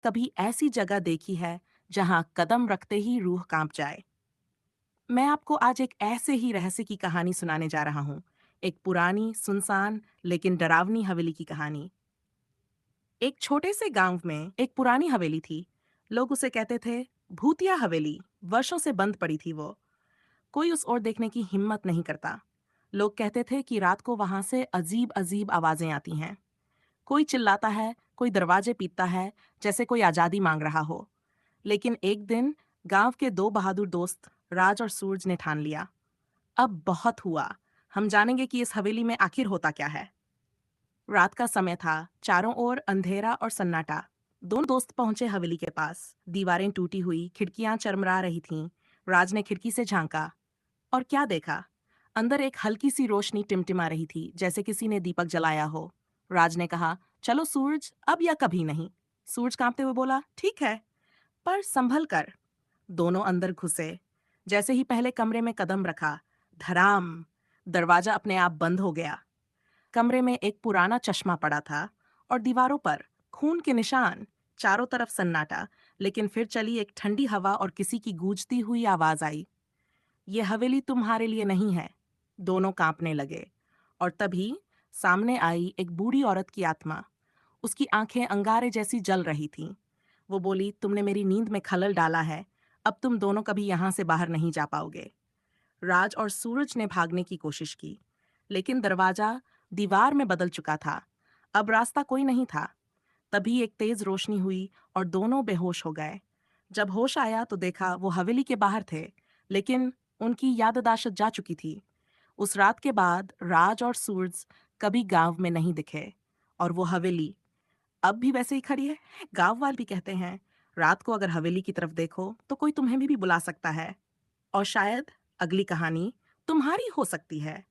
कभी ऐसी जगह देखी है जहां कदम रखते ही रूह कांप जाए? मैं आपको आज एक ऐसे ही रहस्य की कहानी सुनाने जा रहा हूं। एक पुरानी, सुनसान लेकिन डरावनी हवेली की कहानी। एक छोटे से गांव में एक पुरानी हवेली थी। लोग उसे कहते थे भूतिया हवेली। वर्षों से बंद पड़ी थी वो। कोई उस ओर देखने की हिम्मत नहीं करता। लोग कहते थे कि रात को वहां से अजीब अजीब आवाजें आती हैं। कोई चिल्लाता है, कोई दरवाजे पीटता है, जैसे कोई आजादी मांग रहा हो। लेकिन एक दिन गांव के दो बहादुर दोस्त राज और सूरज ने ठान लिया, अब बहुत हुआ। हम जानेंगे कि इस हवेली में आखिर होता क्या है। रात का समय था, चारों ओर अंधेरा और सन्नाटा। दोनों दोस्त पहुंचे हवेली के पास। दीवारें टूटी हुई, खिड़कियां चरमरा रही थीं। राज ने खिड़की से झांका और क्या देखा? अंदर एक हल्की सी रोशनी टिमटिमा रही थी, जैसे किसी ने दीपक जलाया हो। राज ने कहा, चलो सूरज, अब या कभी नहीं। सूरज कांपते हुए बोला, ठीक है, पर संभल कर। दोनों अंदर घुसे। जैसे ही पहले कमरे में कदम रखा, धड़ाम, दरवाजा अपने आप बंद हो गया। कमरे में एक पुराना चश्मा पड़ा था और दीवारों पर खून के निशान। चारों तरफ सन्नाटा, लेकिन फिर चली एक ठंडी हवा और किसी की गूंजती हुई आवाज आई, ये हवेली तुम्हारे लिए नहीं है। दोनों कांपने लगे और तभी सामने आई एक बूढ़ी औरत की आत्मा। उसकी आंखें अंगारे जैसी जल रही थीं। वो बोली, तुमने मेरी नींद में खलल डाला है। अब तुम दोनों कभी यहां से बाहर नहीं जा पाओगे। राज और सूरज ने भागने की कोशिश की, लेकिन दरवाजा दीवार में बदल चुका था। अब रास्ता कोई नहीं था। तभी एक तेज रोशनी हुई और दोनों बेहोश हो गए। जब होश आया तो देखा वो हवेली के बाहर थे, लेकिन उनकी याददाश्त जा चुकी थी। उस रात के बाद राज और सूरज कभी गांव में नहीं दिखे और वो हवेली अब भी वैसे ही खड़ी है। गांव वाले भी कहते हैं, रात को अगर हवेली की तरफ देखो तो कोई तुम्हें भी बुला सकता है। और शायद अगली कहानी तुम्हारी हो सकती है।